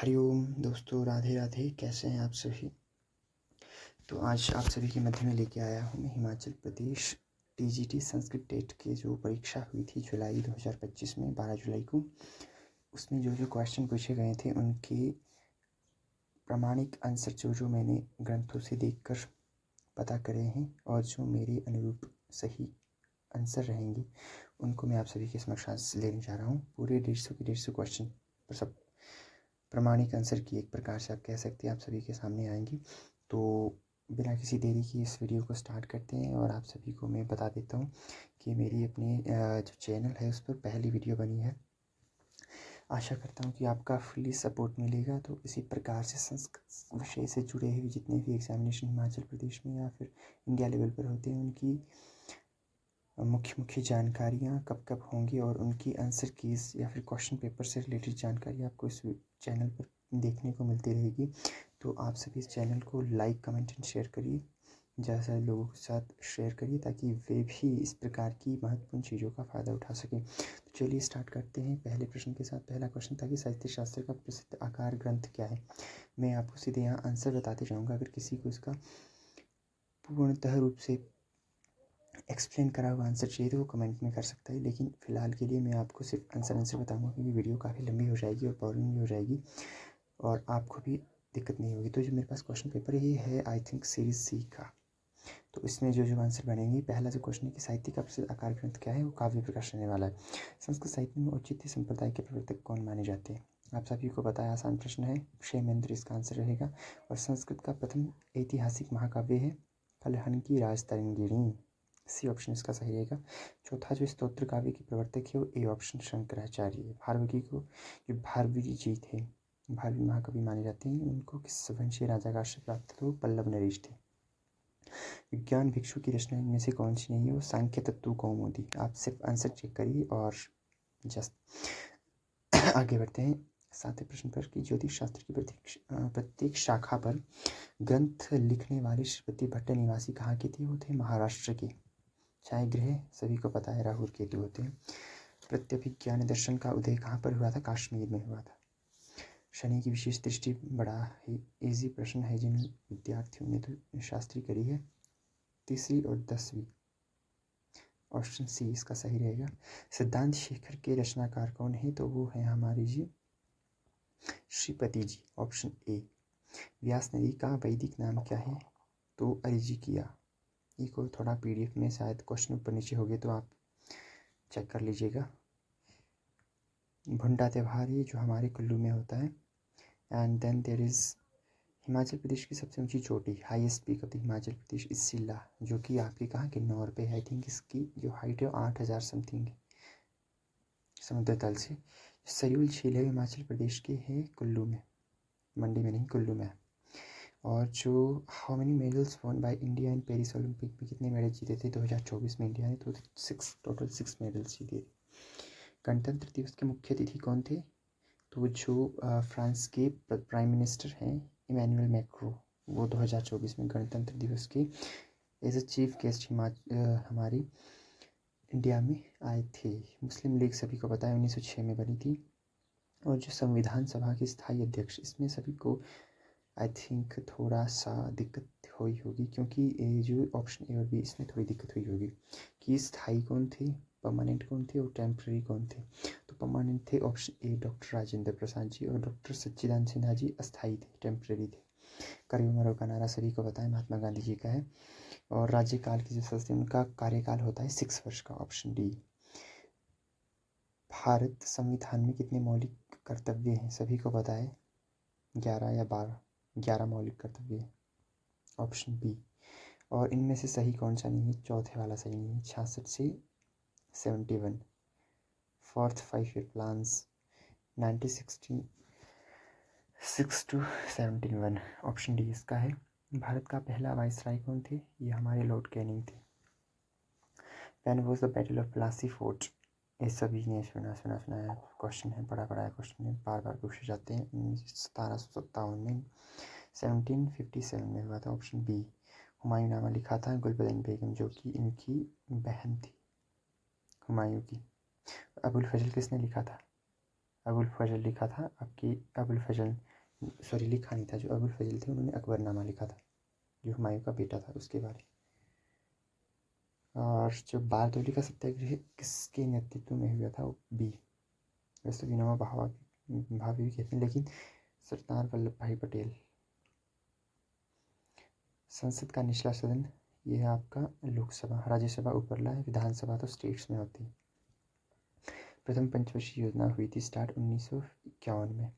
हरिओम दोस्तों, राधे राधे। कैसे हैं आप सभी? तो आज आप सभी के मध्य में लेके आया हूँ मैं हिमाचल प्रदेश टीजीटी संस्कृत टेट की जो परीक्षा हुई थी जुलाई 2025 में 12 जुलाई को। उसमें जो क्वेश्चन पूछे गए थे उनके प्रामाणिक आंसर जो मैंने ग्रंथों से देखकर पता करे हैं और जो मेरे अनुरूप सही आंसर रहेंगे उनको मैं आप सभी के समक्ष आज लेने जा रहा हूँ। पूरे 150 क्वेश्चन पर सब प्रामाणिक आंसर की एक प्रकार से आप कह सकते हैं आप सभी के सामने आएंगी। तो बिना किसी देरी की इस वीडियो को स्टार्ट करते हैं और आप सभी को मैं बता देता हूँ कि मेरी अपनी जो चैनल है उस पर पहली वीडियो बनी है। आशा करता हूँ कि आपका फुल्ली सपोर्ट मिलेगा। तो इसी प्रकार से संस्कृत विषय से जुड़े हुए जितने भी एग्जामिनेशन हिमाचल प्रदेश में या फिर इंडिया लेवल पर होते हैं उनकी मुख्य जानकारियाँ कब कब होंगी और उनकी आंसर कीज़ या फिर क्वेश्चन पेपर से रिलेटेड जानकारी आपको इस चैनल पर देखने को मिलती रहेगी। तो आप सभी इस चैनल को लाइक कमेंट एंड शेयर करिए, ज़्यादा से ज़्यादा लोगों के साथ शेयर करिए ताकि वे भी इस प्रकार की महत्वपूर्ण चीज़ों का फ़ायदा उठा सकें। तो चलिए स्टार्ट करते हैं पहले प्रश्न के साथ। पहला क्वेश्चन था कि साहित्य शास्त्र का प्रसिद्ध आकार ग्रंथ क्या है। मैं आपको सीधे यहाँ आंसर बताते जाऊँगा। अगर किसी को इसका पूर्णतः रूप से एक्सप्लेन करा हुआ आंसर चाहिए तो वो कमेंट में कर सकता है, लेकिन फ़िलहाल के लिए मैं आपको सिर्फ आंसर बताऊंगा क्योंकि वीडियो काफ़ी लंबी हो जाएगी और बोरिंग भी हो जाएगी और आपको भी दिक्कत नहीं होगी। तो जो मेरे पास क्वेश्चन पेपर ये है आई थिंक सीरीज सी का। तो इसमें जो आंसर बनेंगे, पहला जो क्वेश्चन है कि साहित्य का प्रसिद्ध आकार ग्रंथ क्या है, वो काव्य प्रकाश रहने वाला है। संस्कृत साहित्य में औचित्य संप्रदाय के प्रवर्तक कौन माने जाते हैं। आप सभी को पता है, आसान प्रश्न है, क्षेमेंद्र इसका आंसर रहेगा। और संस्कृत का प्रथम ऐतिहासिक महाकाव्य है कलहन की राजतरंगिणी, सी ऑप्शन इसका सही रहेगा। चौथा जो स्तोत्र काव्य के प्रवर्तक है वो ए ऑप्शन शंकराचार्य है। भारवगी को जो भारवगी जी थे, भारवी महाकवि माने जाते हैं, उनको किस वंशीय राजा का आश्रय प्राप्त था, वो पल्लव नरेश थे। विज्ञान भिक्षु की रचना इनमें से कौन सी नहीं है, वो सांख्य तत्व कौमुदी। आप सिर्फ आंसर चेक करिए और जस्ट आगे बढ़ते हैं। सातवें प्रश्न पर कि ज्योतिष शास्त्र की प्रत्येक शाखा पर ग्रंथ लिखने वाले श्रीपति भट्ट निवासी कहाँ के थे, वो थे महाराष्ट्र के। छाया ग्रह सभी को पता है राहु केतु होते हैं। प्रत्यभिज्ञान दर्शन का उदय कहाँ पर हुआ था, कश्मीर में हुआ था। शनि की विशेष दृष्टि, बड़ा ही इजी प्रश्न है जिन विद्यार्थियों ने तो शास्त्री करी है। तीसरी और 10वीं, ऑप्शन सी इसका सही रहेगा। सिद्धांत शेखर के रचनाकार कौन है, तो वो है हमारे जी श्रीपति जी, ऑप्शन ए। व्यास नदी का वैदिक नाम क्या है, तो अरिजिकिया। ये को थोड़ा पीडीएफ में शायद क्वेश्चन ऊपर नीचे हो गए तो आप चेक कर लीजिएगा। भुंडा त्यौहार ये जो हमारे कुल्लू में होता है। And then there is Himachal Pradesh की सबसे ऊंची चोटी, highest peak of the Himachal Pradesh is Shilla, जो कि आपके कहाँ किन्नौर पे है। आई थिंक इसकी जो हाइट है 8000 समथिंग समुद्र तल से। सरयूल झील है हिमाचल प्रदेश के है कुल्लू में, मंडी में नहीं कुल्लू में। और जो how many medals won by India in Paris Olympic में कितने मेडल जीते थे 2024 में इंडिया ने, तो टोटल 6 मेडल्स जीते थे। गणतंत्र दिवस के मुख्य अतिथि कौन थे, तो जो फ्रांस के प्राइम मिनिस्टर हैं इमैनुअल मैक्रो, वो 2024 में गणतंत्र दिवस के एज ए चीफ गेस्ट हमारी इंडिया में आए थे। मुस्लिम लीग सभी को पता है 1906 में बनी थी। और जो संविधान सभा के स्थायी अध्यक्ष, इसमें सभी को आई थिंक थोड़ा सा दिक्कत हुई होगी क्योंकि ये जो ऑप्शन ए और बी इसमें थोड़ी दिक्कत हुई होगी कि स्थायी कौन थे, परमानेंट कौन थे और टेम्प्रेरी कौन थे। तो परमानेंट थे option A doctor Rajendra Prasad ji, और डॉक्टर सच्चिदानंद सिन्हा जी अस्थायी थे, टेम्प्रेरी थे। करो मरो का नारा सभी को पता है महात्मा गांधी जी का है। और राज्यकाल की जो सदस्य उनका कार्यकाल होता है 6 वर्ष का, ऑप्शन डी। भारत संविधान में कितने मौलिक कर्तव्य हैं, सभी को पता है 11 या 12, 11 मौलिक कर्तव्य है, ऑप्शन बी। और इनमें से सही कौन सा नहीं है, चौथे वाला सही नहीं है। 66 से 71, fourth 5 year plans 1960 6 to 71, option D इसका है। भारत का पहला वाइसराय कौन थे, ये हमारे लॉर्ड कैनिंग थे। When was the battle of Plassey fort, ये सभी ने सुना है, क्वेश्चन है, बड़ा क्वेश्चन है, बार पूछे जाते हैं। 1757 में 1757 में हुआ था, ऑप्शन बी। हुमायूं नामा लिखा था गुलबदन बेगम, जो कि इनकी बहन थी हुमायूं की। अबुल फजल किसने लिखा था, अबुल फजल लिखा था आपकी अबुल फजल सॉरी लिखा नहीं था, जो अबुल फजल थे उन्होंने अकबरनामा लिखा था, जो हुमायूं का बेटा था उसके बारे। और जो बारदौली का सत्याग्रह किसके नेतृत्व में हुआ था, वो बी, वैसे विनोबा भावे भी कहते हैं, लेकिन सरदार वल्लभ भाई पटेल। संसद का निचला सदन ये है आपका लोकसभा, राज्यसभा ऊपरला है, विधानसभा तो स्टेट्स में होती है। प्रथम पंचवर्षीय योजना हुई थी स्टार्ट 1951 में।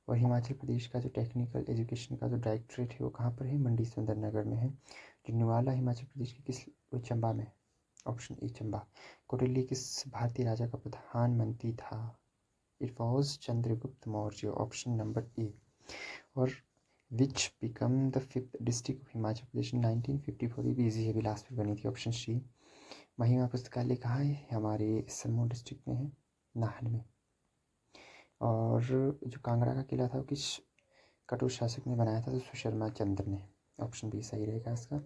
और हिमाचल प्रदेश का जो टेक्निकल एजुकेशन का जो डायरेक्टरेट है वो कहाँ पर है, मंडी सुंदरनगर में है। जो निवाला हिमाचल प्रदेश के किस, चंबा में, ऑप्शन ए चंबा। कोटली किस भारतीय राजा का प्रधानमंत्री था, it was Chandragupta Maurya, option number A. और which become the 5th district of Himachal Pradesh in 1954, भी इजी है, बिलासपुर बनी थी, ऑप्शन सी। महिमा पुस्तकालय कहाँ है, हमारे सिरमौर डिस्ट्रिक्ट में है, नाहन में। और जो कांगड़ा का किला था वो किस कटु शासक ने बनाया था, तो सुशर्मा चंद्र ने, ऑप्शन बी सही रहेगा इसका।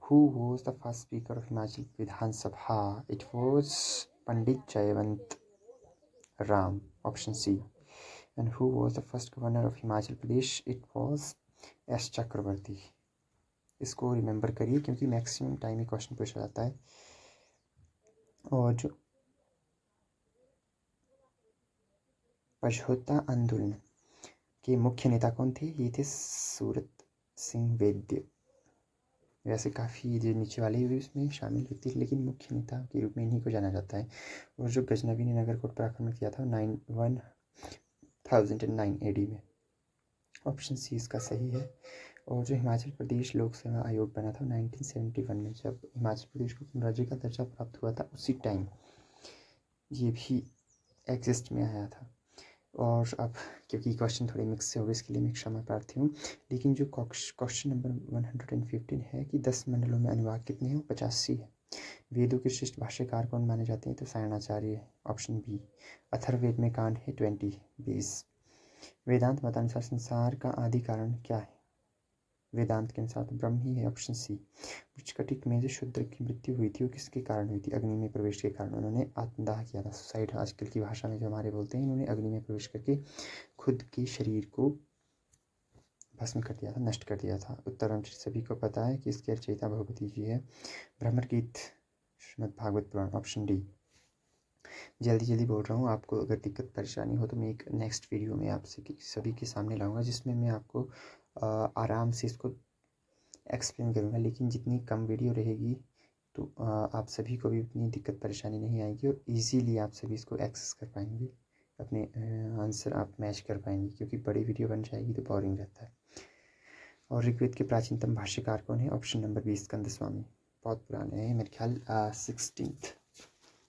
Who was the first speaker of Himachal Vidhan Sabha, it was Pandit Jaywant Ram, option C. And who was the first governor of Himachal Pradesh, it was S Chakravarti. इसको रिमेंबर करिए क्योंकि मैक्सिमम टाइम ये क्वेश्चन पूछा जाता है। और जो पछौता आंदोलन के मुख्य नेता कौन थे, ये थे सूरत सिंह वैद्य। वैसे काफ़ी जो नीचे वाले भी उसमें शामिल होती है, लेकिन मुख्य नेता के रूप में इन्हीं को जाना जाता है। और जो गजनवी ने नगरकोट पर आक्रमण किया था 1009 AD में, ऑप्शन सी इसका सही है। और जो हिमाचल प्रदेश लोक सेवा आयोग बना था 1971 में, जब हिमाचल प्रदेश को राज्य का दर्जा प्राप्त हुआ था उसी टाइम ये भी एग्जिस्ट में आया था। और अब क्योंकि क्वेश्चन थोड़े मिक्स से हो गए, इसके लिए मैं क्षमा प्रार्थी हूँ। लेकिन जो क्वेश्चन नंबर 115 है कि 10 मंडलों में अनुवाद कितने हैं, 85 है। वेदों के श्रेष्ठ भाष्यकार कौन माने जाते हैं, तो सायणाचार्य, ऑप्शन बी। अथर्ववेद में कांड है 20। वेदांत मतानुसार संसार का आदि कारण क्या है, वेदांत के अनुसार तो ब्रह्म ही है, ऑप्शन सी। मृच्छकटिक में जो शूद्र की मृत्यु हुई थी वो किसके कारण हुई थी, अग्नि में प्रवेश के कारण, उन्होंने आत्मदाह किया था, सुसाइड आजकल की भाषा में जो हमारे बोलते हैं, इन्होंने अग्नि में प्रवेश करके खुद के शरीर को भस्म कर दिया था, नष्ट कर दिया था। उत्तरांचल सभी को पता है कि इसकी रचयिता भगवती जी है। भ्रमर गीत श्रीमद् भागवत पुराण, ऑप्शन डी। जल्दी जल्दी बोल रहा हूँ, आपको अगर दिक्कत परेशानी हो तो मैं एक नेक्स्ट वीडियो में आपसे सभी के सामने लाऊंगा, जिसमें मैं आपको आराम से इसको एक्सप्लेन करूँगा। लेकिन जितनी कम वीडियो रहेगी तो आप सभी को भी उतनी दिक्कत परेशानी नहीं आएगी और इजीली आप सभी इसको एक्सेस कर पाएंगे, अपने आंसर आप मैच कर पाएंगे, क्योंकि बड़ी वीडियो बन जाएगी तो बोरिंग रहता है। और ऋग्वेद के प्राचीनतम भाष्यकार कौन है, ऑप्शन नंबर बी स्कंद स्वामी, बहुत पुराने हैं, मेरे ख्याल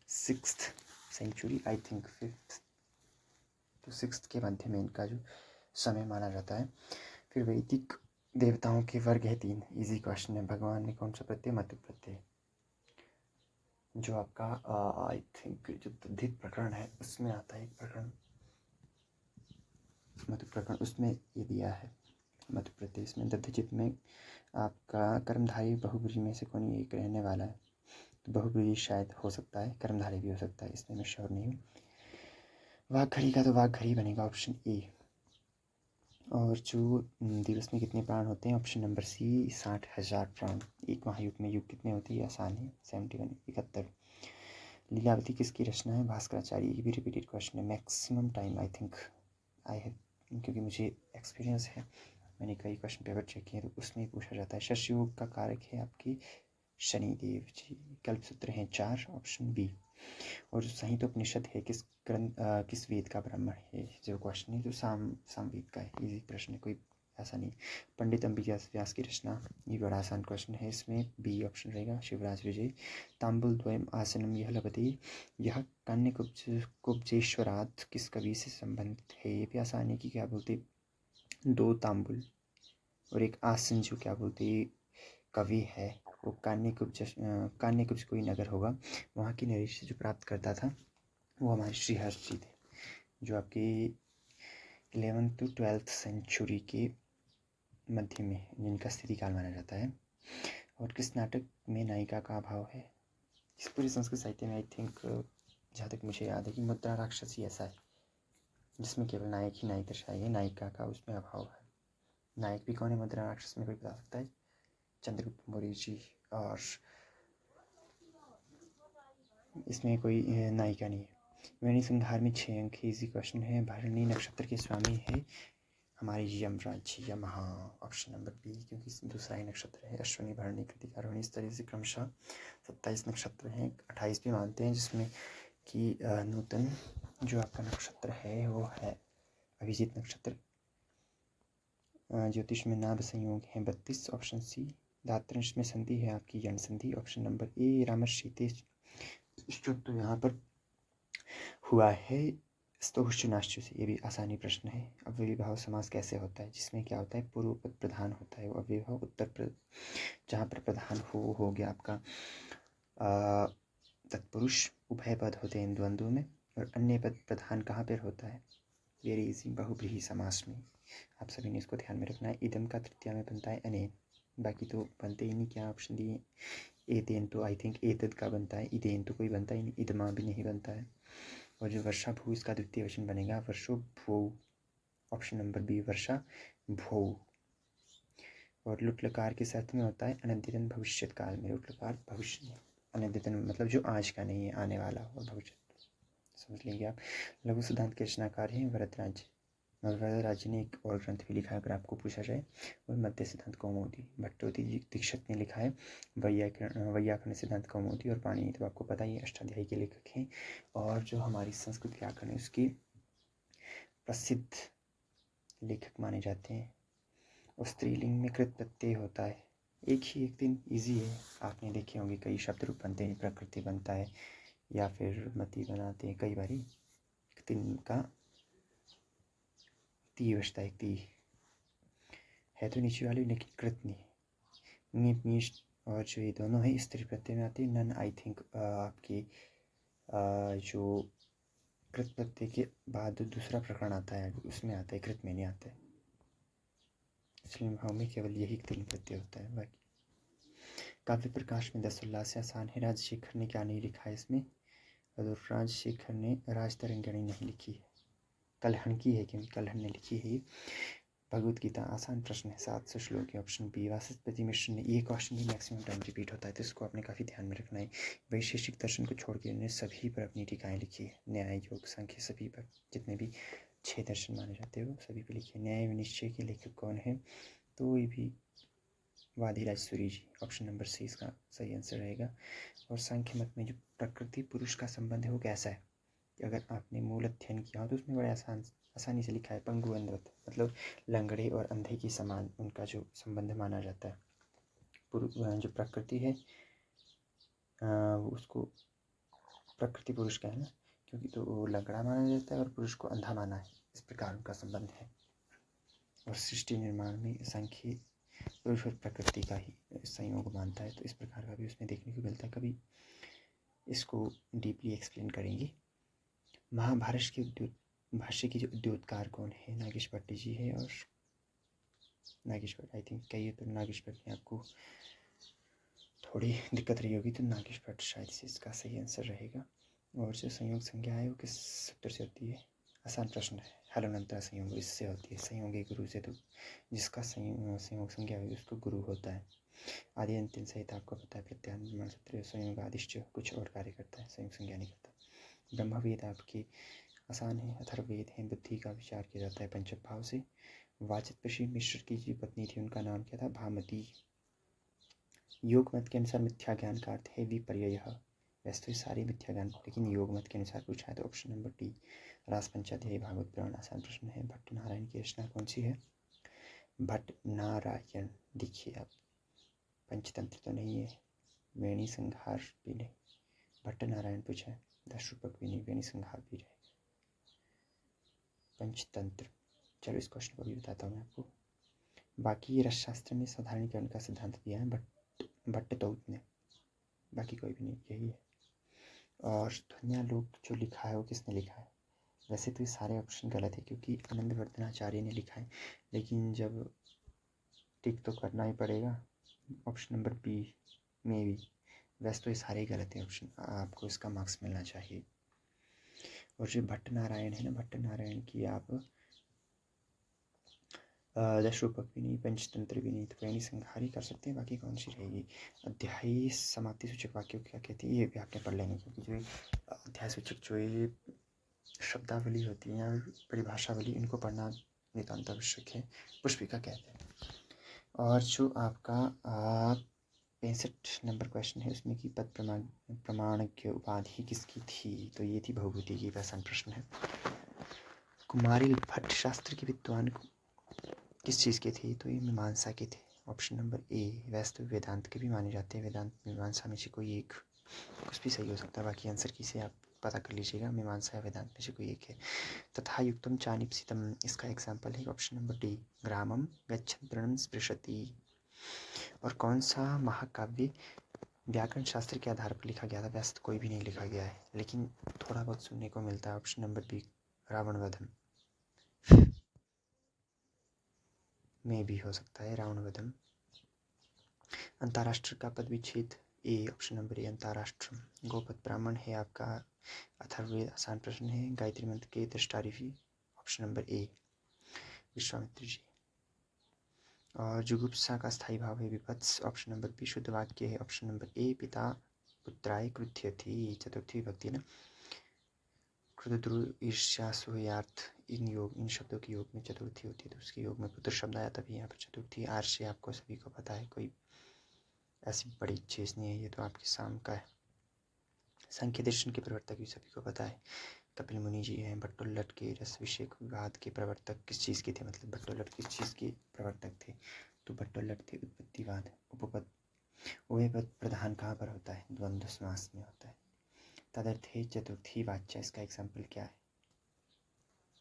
6th century, I think 5th तो 6th के मध्य में इनका जो समय माना जाता है। फिर वैदिक देवताओं के वर्ग है 3, इजी क्वेश्चन है। भगवान में कौन सा प्रत्यय, मतु प्रत्यय। जो आपका आई थिंक जो दधित प्रकरण है उसमें आता है एक प्रकरण, मतु प्रकरण, उसमें ये दिया है मतु प्रत्यय। इसमें दधिचित में आपका कर्मधारी बहुब्रीही में से कौन एक रहने वाला है, तो बहुब्रीही शायद हो सकता है, कर्मधारी भी हो सकता है, इसमें मैं श्योर नहीं हूँ। वाघघड़ी का तो वाघघड़ी बनेगा, ऑप्शन ए। और जो दिवस में कितने प्राण होते हैं, ऑप्शन नंबर सी 60,000 प्राण। एक महायुग में युग कितने होती है, आसान है, 71 71। लीलावती किसकी रचना है, भास्कराचार्य। ये भी रिपीटेड क्वेश्चन है, maximum time I think I है, क्योंकि मुझे एक्सपीरियंस है, मैंने कई क्वेश्चन पेपर चेक किए तो उसमें पूछा जाता है। शश योग का कारक है आपकी शनिदेव जी। कल्पसूत्र हैं 4, ऑप्शन बी। और जो संहितोपनिषद है किस वेद का ब्राह्मण है, जो क्वेश्चन है जो सामवेद का है, इजी प्रश्न है, कोई ऐसा नहीं। पंडित अंबिका व्यास की रचना, ये बड़ा आसान क्वेश्चन है, इसमें बी ऑप्शन रहेगा, शिवराज विजय। तांबुल द्वयम आसनम यह लभते, यह कन्या कुब्जेश्वरात किस कवि से संबंधित है, ये भी आसान है कि क्या बोलते 2 तांबुल और एक आसन जो क्या बोलते कवि है वो कान्यकुब्ज कोई नगर होगा, वहाँ की नरेश से जो प्राप्त करता था वो हमारे श्रीहर्ष जी थे, जो आपकी 11th to 12th सेंचुरी के मध्य में जिनका स्थिति काल माना जाता है। और किस नाटक में नायिका का अभाव है, इस पूरे संस्कृत साहित्य में आई थिंक जहाँ तक मुझे याद है कि मुद्रा राक्षसी ऐसा है, जिसमें केवल नायक ही नायक दर्शाई है, नायिका का उसमें अभाव है। नायक भी कौन है मुद्रा राक्षस में, कोई बता सकता है? चंद्रगुप्त मौर्य जी। और इसमें कोई नायिका नहीं है। वेणी संहार में 6 अंक है, इजी क्वेश्चन है। भरणी नक्षत्र के स्वामी है हमारे यमराज यम। हाँ, ऑप्शन नंबर बी, क्योंकि दूसरा ही नक्षत्र है। अश्विनी, भरणी, कृतिका, रोहिणी, इस तरह से क्रमशः 27 नक्षत्र हैं। 28 भी मानते हैं, जिसमें कि नूतन जो आपका नक्षत्र है वो है अभिजीत नक्षत्र। ज्योतिष में नाभ संयोग है 32, ऑप्शन सी। धातृंश में संधि है आपकी यण संधि, ऑप्शन नंबर ए। रामशीतेश तो यहाँ पर हुआ है स्तोश्चुनाश्चु से, ये भी आसानी प्रश्न है। अव्ययीभाव समास कैसे होता है, जिसमें क्या होता है, पूर्व पद प्रधान होता है। वो अव्ययीभाव उत्तर जहाँ पर प्रधान हो गया आपका तत्पुरुष। उभय पद होते हैं द्वंद्व में। और अन्य पद प्रधान कहाँ पर होता है, वेरी इजी, बहुब्रीहि समास में। आप सभी ने इसको ध्यान में रखना है। इदम का तृतीया में बनता है अनेन, बाकी तो बनते ही नहीं। क्या ऑप्शन दिए? एतेन तो आई थिंक एतद का बनता है, इदेन तो कोई बनता ही नहीं, इदमा भी नहीं बनता है। और जो वर्षा भू, इसका द्वितीय वचन बनेगा वर्षो भू, ऑप्शन नंबर बी वर्षा भू। और लुट लकार किस अर्थ में होता है? अनद्यतन भविष्यत काल में। लुट लकार भविष्य में, अनद्यतन मतलब जो आज का नहीं है, आने वाला और भविष्य, समझ लीजिए आप। लघु सिद्धांत के रचनाकार हैं वरदराज। वरदराज ने एक और ग्रंथ भी लिखा है अगर आपको पूछा जाए, और मध्य सिद्धांत कौमुदी। भट्टोती दीक्षित ने लिखा है वैयाकरण सिद्धांत कौमुदी। और पाणिनि तो आपको पता ही है, अष्टाध्यायी के लेखक हैं। और जो हमारी संस्कृत व्याकरण है उसकी प्रसिद्ध लेखक माने जाते हैं। और स्त्रीलिंग में कृत प्रत्यय होता है। एक दिन ईजी है, आपने देखे होंगे कई शब्द रूप बनते हैं, प्रकृति बनता है या फिर मति बनाते हैं। कई बार एक दिन का ती बचता है, ती है तो नीचे वाली, लेकिन कृत नहीं। नीप नीच और जो ये दोनों है स्त्री प्रत्यय में आते हैं। नन आई थिंक आपकी जो कृत प्रत्यय के बाद दूसरा प्रकरण आता है उसमें आता है, कृत में नहीं आता है। इसलिए भाव में केवल यही तीन प्रत्यय होता है। बाकी काव्य प्रकाश में 10 उल्लास से आसान है। राजशेखर ने क्या नहीं लिखा है इसमें? और राजशेखर ने राजतरंगिणी नहीं लिखी है, कलहण की है, क्योंकि कलहण ने लिखी है। भगवत गीता आसान प्रश्न है, 700 श्लोक है, ऑप्शन बी। वाचस्पति मिश्र ने, ये क्वेश्चन भी मैक्सिमम टाइम रिपीट होता है, तो इसको आपने काफ़ी ध्यान में रखना है। वैशेषिक दर्शन को छोड़ के उन्होंने सभी पर अपनी टीकाएँ लिखी है। न्याय, योग, सांख्य, सभी पर, जितने भी 6 दर्शन माने जाते हैं वो सभी पर लिखे। न्याय विनिश्चय के लेखक कौन है? तो ये भी वादिराज सूरी जी, ऑप्शन नंबर सी इसका सही आंसर रहेगा। और सांख्य मत में जो प्रकृति पुरुष का संबंध है वो कैसा है, अगर आपने मूल अध्ययन किया हो तो उसमें बड़े आसानी से लिखा है। पंगु अंधवत, मतलब लंगड़े और अंधे की समान उनका जो संबंध माना जाता है। जो प्रकृति है उसको प्रकृति पुरुष का है ना, क्योंकि तो वो लंगड़ा माना जाता है और पुरुष को अंधा माना है, इस प्रकार उनका संबंध है। और सृष्टि निर्माण में सांख्य पुरुष और प्रकृति का ही संयोग मानता है, तो इस प्रकार का भी उसमें देखने को मिलता है। कभी इसको डीपली एक्सप्लेन करेंगे। महाभारत के भाष्य की जो उद्योतकार कौन है? नागेश भट्ट जी है। और नागेश भट्ट आई थिंक कहिए तो नागेश भट्ट ने आपको थोड़ी दिक्कत रही होगी, तो नागेश भट्ट शायद से इसका सही आंसर रहेगा। और जो संयोग संज्ञा है वो किस सूत्र से होती है? आसान प्रश्न है। हलनंतरा संयोग इससे होती है। संयोग गुरु से, तो जिसका संयोग संज्ञा हुई उसको गुरु होता है। आदि अंतिम सहित आपको पता है। प्रत्याहार निर्माण सूत्र संयोग आदिश्च कुछ और कार्य करता है, संयोग संज्ञा नहीं करता। ब्रह्मवेद आपकी आसान है। अथर्ववेद है। बुद्धि का विचार किया जाता है पंचम भाव से। वाचस्पति मिश्र की जो पत्नी थी उनका नाम क्या था? भामती। योग मत के अनुसार मिथ्या ज्ञान का अर्थ है विपर्ययः। वैसे तो सारे मिथ्या ज्ञान, लेकिन योग मत के अनुसार पूछा है तो ऑप्शन नंबर डी रास पंचाध्यायी भागवत पुराण। आसान प्रश्न है। भट्ट नारायण की रचना कौन सी है? भट्ट नारायण, देखिए आप, पंचतंत्र तो नहीं है, वेणी संहार भी नहीं, भट्ट नारायण पूछा है। 10 रूपक भी नहीं, वेणी संहार भी रहेगा। पंचतंत्र, चलो इस क्वेश्चन को भी बताता हूँ मैं आपको। बाकी रसशास्त्र में साधारणीकरण का सिद्धांत दिया है भट्टतौत ने, बाकी कोई भी नहीं, यही है। और ध्वन्यालोक जो लिखा है वो किसने लिखा है? वैसे तो ये सारे ऑप्शन गलत है क्योंकि आनंदवर्धनाचार्य ने लिखा है, लेकिन जब टिक तो करना ही पड़ेगा, ऑप्शन नंबर बी में भी। वैसे तो ये सारे गलत है ऑप्शन, आपको इसका मार्क्स मिलना चाहिए। और जो भट्ट नारायण है ना, भट्ट नारायण की आप दशरूपक भी नहीं, पंचतंत्र भी नहीं, तो कहीं संहारी कर सकते हैं। बाकी कौन सी रहेगी? अध्यायी समाप्ति सूचक वाक्य क्या कहती है, ये भी आपने पढ़ लेंगे, क्योंकि जो अध्याय सूचक जो ये शब्दावली होती है या परिभाषावली, इनको पढ़ना नितांत आवश्यक है। पुष्पिका कहते हैं। और जो आपका 65 नंबर क्वेश्चन है, उसमें की पद प्रमाणज्ञ उपाधि किसकी थी? तो ये थी भवभूति की। आसान प्रश्न है। कुमारिल भट्ट शास्त्र के विद्वान किस चीज़ के थे? तो ये मीमांसा के थे। ऑप्शन नंबर ए। वैसे तो वेदांत के भी माने जाते हैं, वेदांत मीमांसा में से कोई एक, कुछ भी सही हो सकता है। बाकी आंसर किसे आप पता कर लीजिएगा, मीमांसा या वेदांत में से कोई एक है। तथा युक्तम चानिप्सितम, इसका एग्जाम्पल है ऑप्शन नंबर डी। ग्रामम गच्छन् तृणं स्पृशति। और कौन सा महाकाव्य व्याकरण शास्त्र के आधार पर लिखा गया था? वैसे तो कोई भी नहीं लिखा गया है, लेकिन थोड़ा बहुत सुनने को मिलता है। ऑप्शन नंबर बी, रावण वधम में भी हो सकता है, रावण वधम। अंतर्राष्ट्र का पद विच्छेद ए। ऑप्शन नंबर ए, अंतर्राष्ट्र। गोपद ब्राह्मण है आपका अथर्ववेद। आसान प्रश्न है। गायत्री मंत्र के दृष्टा ऋषि? ऑप्शन नंबर ए, विश्वामित्र जी। और जुगुप्सा का स्थायी भाव है विभत्स। ऑप्शन नंबर बी, शुद्ध वाक्य है। ऑप्शन नंबर ए, पिता पुत्राय क्रुद्ध थी। चतुर्थी विभक्ति ना। क्रुद्र ईर्ष्या सुहयार्थ, इन शब्दों के योग में चतुर्थी होती है, तो उसके योग में पुत्र शब्द आया, तभी यहाँ पर चतुर्थी। आर्ष्य आपको सभी को पता है, कोई ऐसी बड़ी चीज़ नहीं है, ये तो आपके साम का है। सांख्य दर्शन के प्रवर्तक भी सभी को पता है, कपिल मुनि जी हैं। भट्टोल्लट के रस विषयक विवाद के प्रवर्तक किस चीज़ के थे? मतलब भट्टोल्लट किस चीज़ के प्रवर्तक थे? तो भट्टोल्लट थे उत्पत्तिवाद। उपपद उभयपद प्रधान कहाँ पर होता है? द्वंद्व समास में होता है। तदर्थ है चतुर्थी वाच्य। इसका एग्जाम्पल क्या है?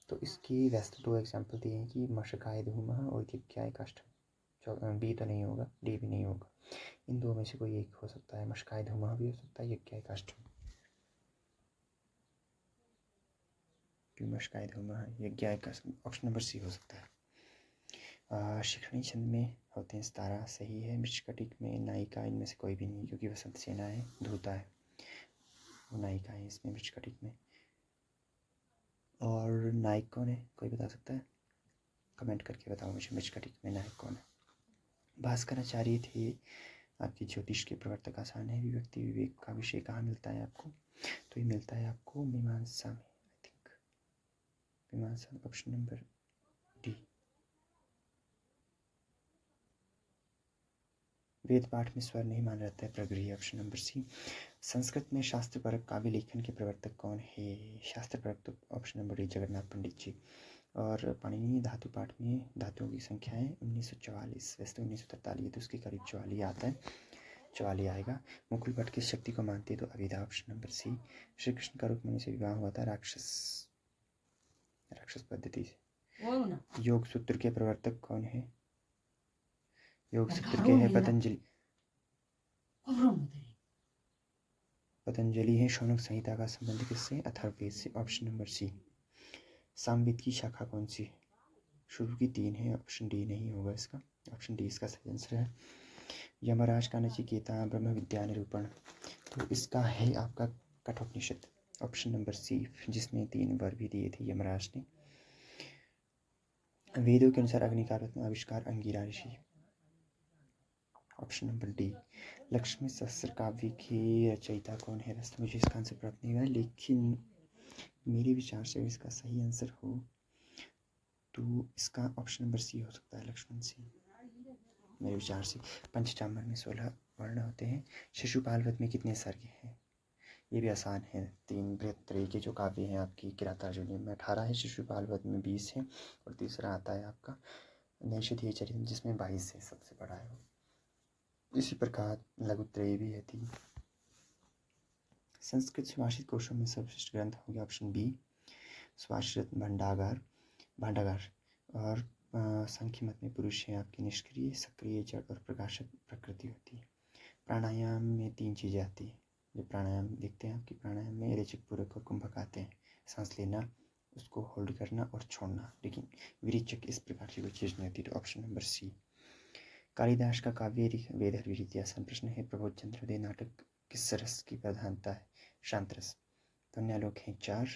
तो इसकी वैसे दो एग्जाम्पल दिए हैं कि मशकाय धूमः और दिव्याय काष्ठम। बी तो नहीं होगा, डी भी नहीं होगा, इन दो में से कोई एक हो सकता है। मशकाय धूमः भी हो सकता है, यज्ञाय काष्ठम। मशकाय धूमः, यज्ञाय काष्ठम, ऑप्शन नंबर सी हो सकता है। शिखणी छंद में होते हैं सितारा, सही है। मृच्छकटिक में नायिका, इनमें से कोई भी नहीं, क्योंकि वसंत सेना है, धूता है, वो नायिका है इसमें मृच्छकटिक में। और नायक कौन है, कोई बता सकता है? कमेंट करके बताओ मुझे, मृच्छकटिक में नायक कौन है? भास्कराचार्य थे आपकी ज्योतिष के प्रवर्तक। आसान है। विभक्ति विवेक का विषय कहाँ मिलता है आपको? तो ये मिलता है आपको मीमांसा में, आई थिंक मीमांसा। Option number D. वेद पाठ में स्वर नहीं माना जाता है, प्रगृही। Option number C. संस्कृत में शास्त्र परक काव्य लेखन के प्रवर्तक कौन है? शास्त्र परक तो ऑप्शन नंबर डी, जगन्नाथ पंडित जी। और पाणिनि धातु पाठ में धातुओं की संख्या है 1944, वैसे तो 1943, तो उसके करीब 44 आता है, 44 आएगा। मुकुल भट्ट किस शक्ति को मानते हैं? तो अभिधा। Option number C. Shri Krishna का रुक्मिणी से विवाह हुआ था राक्षस पद्धति से। योग सूत्र के प्रवर्तक कौन है? योग सूत्र के हैं पतंजलि। पतंजलि है। शौनक संहिता का संबंध किससे? अथर्ववेद से। ऑप्शन नंबर सी। सामवेद की शाखा कौन सी? शुरू की 3 है, ऑप्शन डी नहीं होगा इसका, ऑप्शन डी इसका सही आंसर है। यमराज का नचिकेता ब्रह्म विद्या निरूपण, तो इसका है आपका कठोपनिषद। ऑप्शन नंबर सी, जिसमें 3 वर भी दिए थे यमराज ने। वेदों के अनुसार अग्नि का प्रथम आविष्कार अंगिरा ऋषि। Option number D. लक्ष्मी सहस्त्र काव्य की रचयिता कौन है? वैसे मुझे इसका आंसर प्राप्त नहीं हुआ है, लेकिन मेरे विचार से इसका सही आंसर हो तो इसका ऑप्शन नंबर सी हो सकता है, लक्ष्मण सिंह, मेरे विचार से। पंचचामर में 16 वर्ण होते हैं। शिशुपाल में कितने सर्ग हैं? ये भी आसान है। 3 बृहत्त्रयी के जो काव्य हैं आपकी किरातार्जुनीय में 18 है, शिशुपाल में 20 है, और तीसरा आता है आपका नैषधीय चरित्र जिसमें 22 है, सबसे बड़ा है वो। इसी प्रकार लघुत्रयी भी है 3। संस्कृत सुभाषित कोशों में सर्वश्रेष्ठ ग्रंथ हो गया ऑप्शन बी, सुभाषित भांडागार। और सांख्य मत में पुरुष है आपकी निष्क्रिय, सक्रिय, जड़ और प्रकाशक प्रकृति होती है। प्राणायाम में 3 चीज़ें आती है। जो प्राणायाम देखते हैं आपकी, प्राणायाम में रेचक, पूरक और कुंभक आते हैं। सांस लेना, उसको होल्ड करना और छोड़ना, लेकिन विरेचक इस प्रकार की कोई चीज़ नहीं होती। तो ऑप्शन नंबर सी। कालिदास का काव्य वेद हरिरीति। आसान प्रश्न है। प्रबोध चंद्रोदय नाटक किस रस की प्रधानता है? शांत रस। तो न्यालोक हैं 4,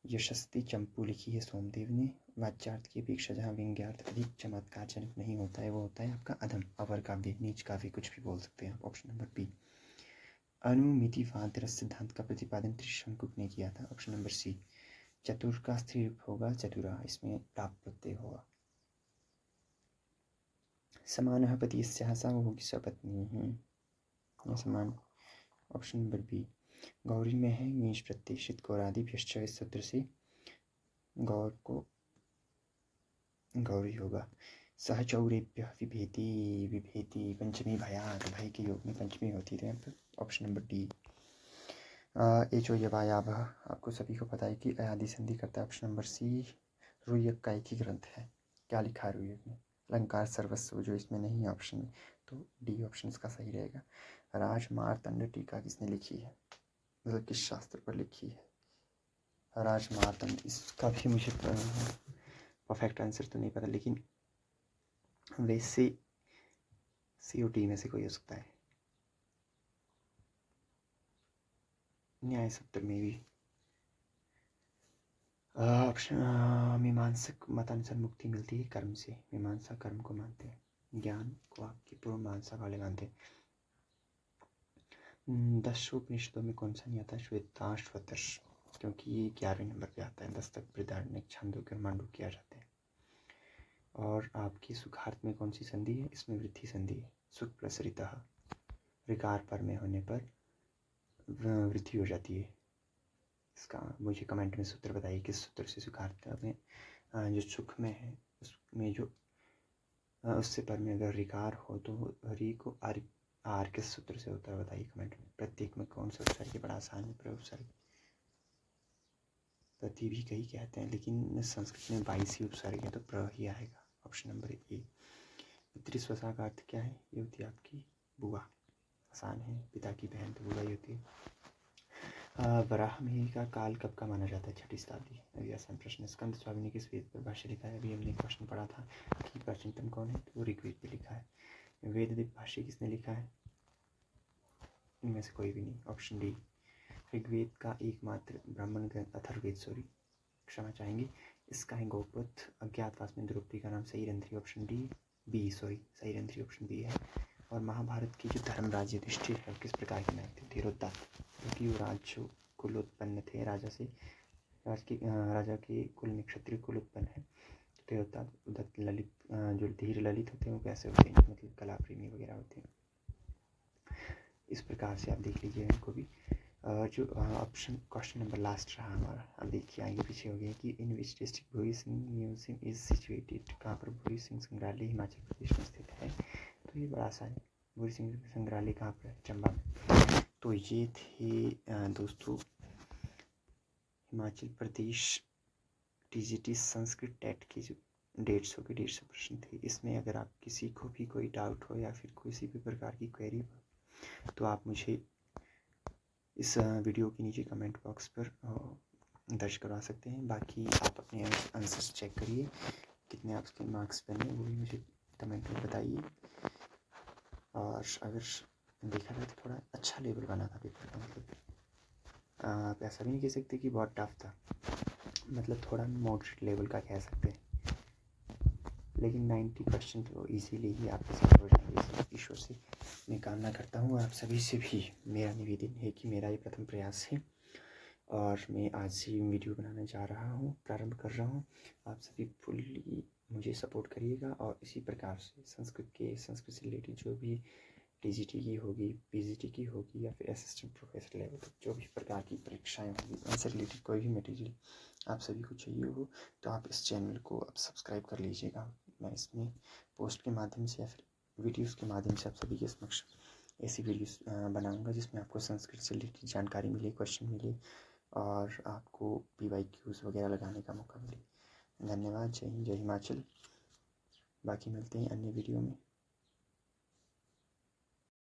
यशस्ती चंपू लिखी है सोमदेव ने। वाच्यार्थ की अपेक्षा जहाँ व्यंग्यार्थ अधिक चमत्कारजनक नहीं होता है वो होता है आपका अधम, अवर काव्य, नीच काव्य, कुछ भी बोल सकते हैं आप। Option number B. अनुमितिवाद रस सिद्धांत का प्रतिपादन त्रिशंकुक ने किया था। Option number C. चतुर का स्त्री रूप होगा चतुरा, इसमें प्राप्त प्रत्यय होगा। समानः पतिस्याः सा होगी स्वपत्नी, समान। Option number B. गौरी में है नीच प्रत्यय, शित गौरादिभ्यश्च, इस सूत्र से गौर को गौरी होगा। सहचौरेभ्य विभेति, विभेति पंचमी भयात, भय के योग में पंचमी होती है। Option number D. एचो यवायाभ, आपको सभी को पता है कि अयादि संधि करता है। ऑप्शन नंबर सी। रुय्यक का एक ही ग्रंथ है, क्या लिखा है रुय्यक में? अलंकार सर्वस्व, जो इसमें नहीं है ऑप्शन में, तो डी ऑप्शन इसका सही रहेगा। राजमार्तंड टीका किसने लिखी है, मतलब किस शास्त्र पर लिखी है? राजमार्तंड, इसका भी मुझे परफेक्ट आंसर तो नहीं पता, लेकिन वैसे COT में से कोई हो सकता है। न्याय सत्र में भी। ऑप्शन मीमांसक मतानुसार मुक्ति मिलती है कर्म से, मीमांसा कर्म को मानते हैं, ज्ञान को आपकी पूर्व मीमांसा वाले मानते हैं। दशोपनिषदों में कौन सा नहीं आता? श्वेताश्वतर, क्योंकि ये 11वें नंबर पे आता है। 10 तक बृहदारण्यक, छांदोग्य और मांडूक्य आ जाते हैं। और आपकी सुखार्थ में कौन सी संधि है? इसमें वृद्धि संधि है। सुख प्लस ऋतः, ऋकार पर में होने पर वृद्धि हो जाती है। इसका मुझे कमेंट में सूत्र बताइए, किस सूत्र से सुखार्थ में जो सुख में है उसमें जो उससे पर में अगर ऋकार हो तो हरि को आर किस सूत्र से होता है बताइए कमेंट में। प्रत्येक में कौन सा उपसर्ग है? बड़ा आसान है, प्रउपसर्ग। प्रति भी कई कहते हैं, लेकिन संस्कृत में 22 ही उपसर्ग है, तो प्र ही आएगा। ऑप्शन नंबर ए। पितृस्वसा का अर्थ क्या है? ये होती है आपकी बुआ, आसान है, पिता की बहन तो बुआ ही होती है। वराहमिहिर का काल कब का माना जाता है? 6वीं शताब्दी। अभी आसान प्रश्न। स्कंद स्वामी ने किस वेद पर भाष्य लिखा है? अभी हमने क्वेश्चन पढ़ा था कि प्राचीनतम कौन है, तो ऋग्वेद पे लिखा है। वेद भाष्य किसने लिखा है? इनमें से कोई भी नहीं। Option D. ऋग्वेद का एकमात्र ब्राह्मण ग्रंथ अथर्ववेद, सॉरी क्षमा चाहेंगे, इसका है गौपथ। अज्ञातवास में द्रौपदी का नाम Sairandhri, option D B, sorry Sairandhri option B है। और महाभारत की जो धर्मराज युधिष्ठिर है किस प्रकार के नाम थे? धीरोदात्त, क्योंकि वो राज्य कुल उत्पन्न थे, राजा के कुल में क्षत्रिय कुल उत्पन्न है। धीरोदात्त, उदत्त, ललित, जो धीर ललित होते हैं वो कैसे होते हैं? मतलब कला प्रेमी वगैरह होते हैं। इस प्रकार से आप देख लीजिए इनको भी। जो ऑप्शन क्वेश्चन नंबर लास्ट रहा हमारा, अब देखिए आगे पीछे हो गया कि इन which district Bhuri Singh museum is situated, कहाँ पर भूरी सिंह संग्रहालय हिमाचल प्रदेश में स्थित है? तो ये बड़ा आसान है। भूरी सिंह संग्रहालय कहाँ पर है? चंबा में। तो ये थे दोस्तों हिमाचल प्रदेश TGT संस्कृत टेट की जो 150 प्रश्न थे। इसमें अगर आप किसी को भी कोई डाउट हो या फिर किसी भी प्रकार की क्वेरी हो तो आप मुझे इस वीडियो के नीचे कमेंट बॉक्स पर दर्ज करवा सकते हैं। बाकी आप अपने आंसर्स चेक करिए, कितने आपके मार्क्स बने वो भी मुझे कमेंट में बताइए। और अगर देखा जाए तो थोड़ा अच्छा लेवल बना था पेपर का, मतलब आप ऐसा भी नहीं कह सकते कि बहुत टफ था, मतलब थोड़ा मॉडरेट लेवल का कह सकते हैं। लेकिन 90% तो इजीली ही आपके साथ हो जाएंगे। ईश्वर से मैं कामना करता हूँ। आप सभी से भी मेरा निवेदन है कि मेरा ये प्रथम प्रयास है और मैं आज ही वीडियो बनाने जा रहा हूँ, प्रारंभ कर रहा हूँ। आप सभी फुल्ली मुझे सपोर्ट करिएगा और इसी प्रकार से संस्कृत से रिलेटेड जो भी TGT की होगी, PGT की होगी या फिर असिस्टेंट प्रोफेसर लेवल तक जो भी प्रकार की परीक्षाएं होंगी, उनसे रिलेटेड कोई भी मटेरियल आप सभी को चाहिए हो तो आप इस चैनल को अब सब्सक्राइब कर लीजिएगा। मैं इसमें पोस्ट के माध्यम से या फिर वीडियोस के माध्यम से आप सभी के समक्ष ऐसी वीडियोस बनाऊंगा जिसमें आपको संस्कृत से रिलेटेड जानकारी मिले, क्वेश्चन मिले और आपको PYQs वगैरह लगाने का मौका मिले। धन्यवाद। जय हिंद, जय हिमाचल। बाकी मिलते हैं अन्य वीडियो में।